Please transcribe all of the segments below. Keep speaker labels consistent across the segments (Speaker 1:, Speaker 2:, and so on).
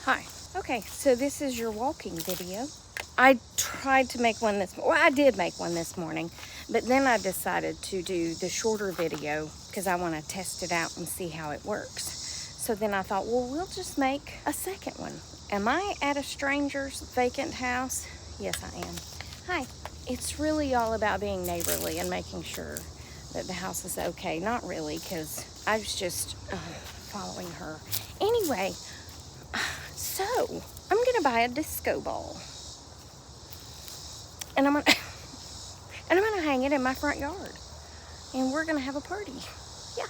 Speaker 1: Hi. Okay, so this is your walking video. I tried to make one I did make one this morning, but then I decided to do the shorter video because I want to test it out and see how it works. So then I thought, well, we'll just make a second one. Am I at a stranger's vacant house? Yes, I am. Hi. It's really all about being neighborly and making sure that the house is okay. Not really, because I was just following her. Anyway, so I'm gonna buy a disco ball, and I'm gonna hang it in my front yard, and we're gonna have a party. Yeah,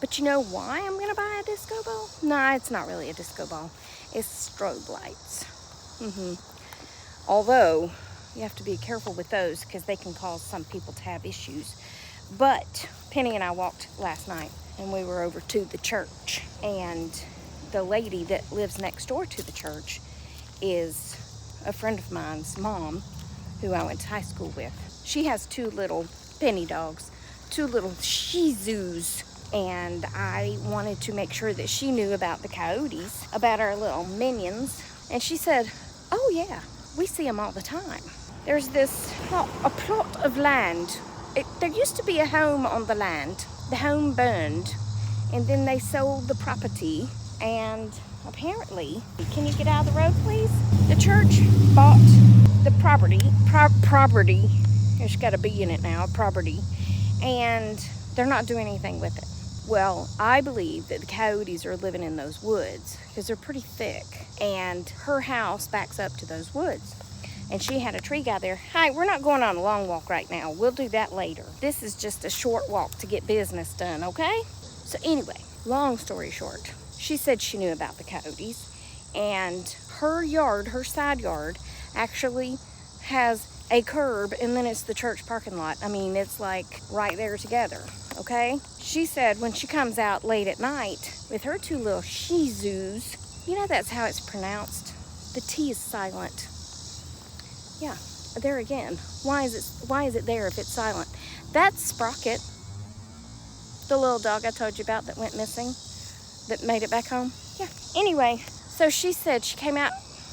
Speaker 1: but you know why I'm gonna buy a disco ball? Nah, it's not really a disco ball. It's strobe lights. Although you have to be careful with those because they can cause some people to have issues. But Penny and I walked last night, and we were over to the church, and the lady that lives next door to the church is a friend of mine's mom who I went to high school with. She has two little penny dogs, two little Shih Tzus, and I wanted to make sure that she knew about the coyotes, about our little minions. And she said, oh yeah, we see them all the time. There's a plot of land. There used to be a home on the land. The home burned, and then they sold the property. And apparently, can you get out of the road, please? The church bought the property. There's got a B in it now, property. And they're not doing anything with it. Well, I believe that the coyotes are living in those woods because they're pretty thick. And her house backs up to those woods. And she had a tree guy there. Hi, we're not going on a long walk right now. We'll do that later. This is just a short walk to get business done, okay? So anyway, long story short, she said she knew about the coyotes, and her yard, her side yard, actually has a curb, and then it's the church parking lot. I mean, it's like right there together, okay? She said when she comes out late at night with her two little Shih Tzus, you know that's how it's pronounced. The T is silent. Yeah, there again. Why is it there if it's silent? That's Sprocket, the little dog I told you about that went missing, that made it back home. Yeah. Anyway, so she said she came out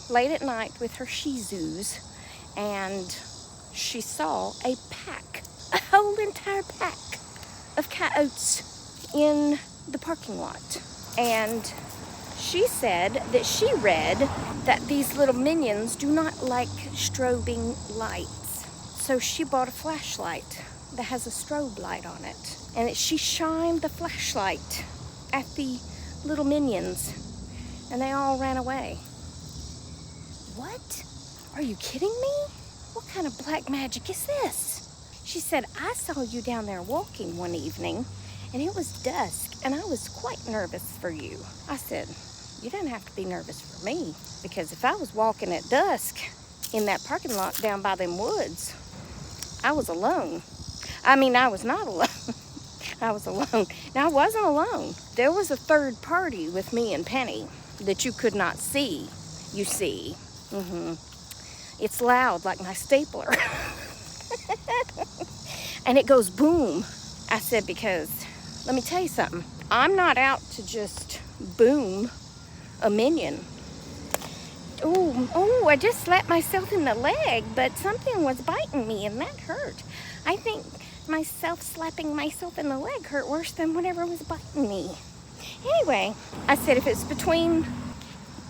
Speaker 1: late at night with her Shih Tzus, and she saw a whole entire pack of coyotes in the parking lot. And she said that she read that these little minions do not like strobing lights. So she bought a flashlight that has a strobe light on it. And she shined the flashlight at the little minions, and they all ran away. What? Are you kidding me? What kind of black magic is this? She said, I saw you down there walking one evening, and it was dusk, and I was quite nervous for you. I said, you didn't have to be nervous for me, because if I was walking at dusk in that parking lot down by them woods, I was alone. I mean, I was not alone. I was alone. Now, I wasn't alone. There was a third party with me and Penny that you could not see, you see. It's loud like my stapler. And it goes boom. I said, because let me tell you something. I'm not out to just boom a minion. Oh, I just slapped myself in the leg, but something was biting me and that hurt. I think slapping myself in the leg hurt worse than whatever was biting me. Anyway, I said, if it's between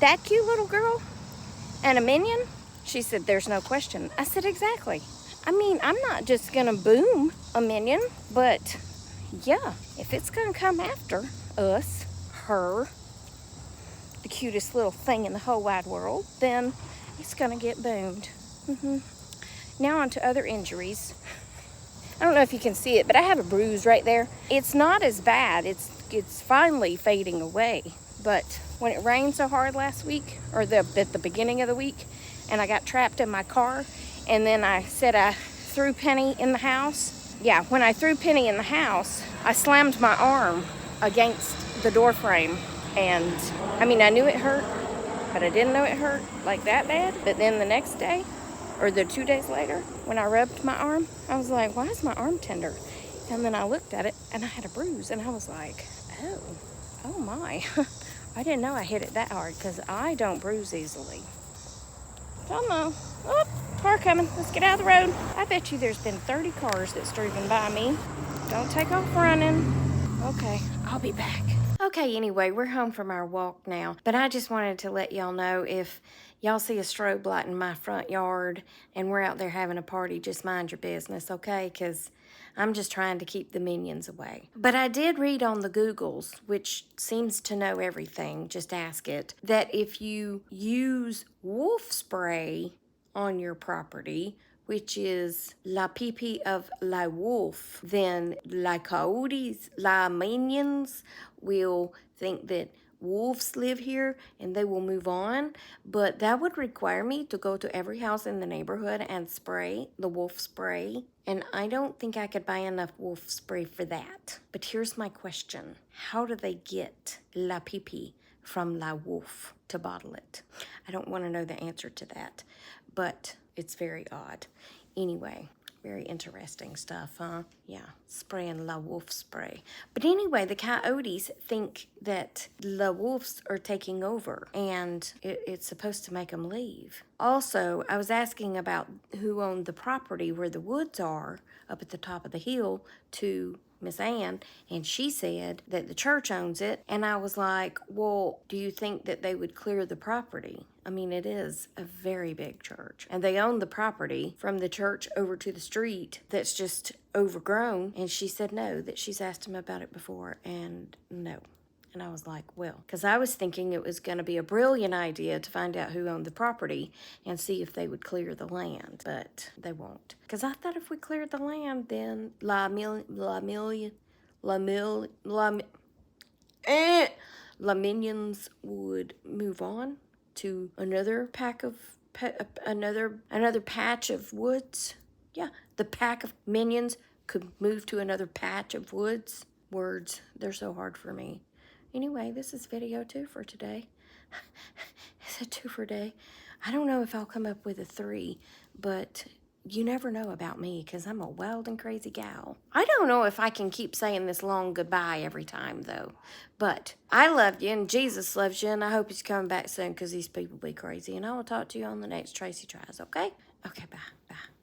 Speaker 1: that cute little girl and a minion, she said, there's no question. I said, exactly. I mean, I'm not just gonna boom a minion, but yeah, if it's gonna come after us, her, the cutest little thing in the whole wide world, then it's gonna get boomed. Now on to other injuries. I don't know if you can see it, but I have a bruise right there. It's not as bad. It's finally fading away. But when it rained so hard last week, or at the beginning of the week, and I got trapped in my car, and then I said I threw Penny in the house. Yeah, when I threw Penny in the house, I slammed my arm against the door frame. And I mean, I knew it hurt, but I didn't know it hurt like that bad. But then the next day, or the 2 days later, when I rubbed my arm, I was like, why is my arm tender? And then I looked at it, and I had a bruise, and I was like, oh my. I didn't know I hit it that hard because I don't bruise easily. Come on. Oh, car coming. Let's get out of the road. I bet you there's been 30 cars that's driven by me. Don't take off running. Okay, I'll be back. Okay, anyway, we're home from our walk now, but I just wanted to let y'all know if y'all see a strobe light in my front yard and we're out there having a party, just mind your business, okay? Because I'm just trying to keep the minions away. But I did read on the Googles, which seems to know everything, just ask it, that if you use wolf spray on your property, which is la pee of la wolf, then la coyotes, la minions will think that wolves live here and they will move on. But that would require me to go to every house in the neighborhood and spray the wolf spray. And I don't think I could buy enough wolf spray for that. But here's my question. How do they get la pee from la wolf to bottle it? I don't want to know the answer to that, but it's very odd. Anyway, very interesting stuff, huh? Yeah, spraying la wolf spray. But anyway, the coyotes think that the wolves are taking over and it's supposed to make them leave. Also, I was asking about who owned the property where the woods are up at the top of the hill to Miss Ann, and she said that the church owns it. And I was like, well, do you think that they would clear the property? I mean, it is a very big church, and they own the property from the church over to the street that's just overgrown. And she said no, that she's asked him about it before, and no. And I was like, well, because I was thinking it was going to be a brilliant idea to find out who owned the property and see if they would clear the land, but they won't. Because I thought if we cleared the land, then la minions would move on to another another patch of woods. Yeah, the pack of minions could move to another patch of woods. Words, they're so hard for me. Anyway, this is video 2 for today. It's a 2 for day. I don't know if I'll come up with a 3, but you never know about me because I'm a wild and crazy gal. I don't know if I can keep saying this long goodbye every time, though. But I love you, and Jesus loves you, and I hope he's coming back soon because these people be crazy. And I will talk to you on the next Tracy Tries, okay? Okay, bye. Bye.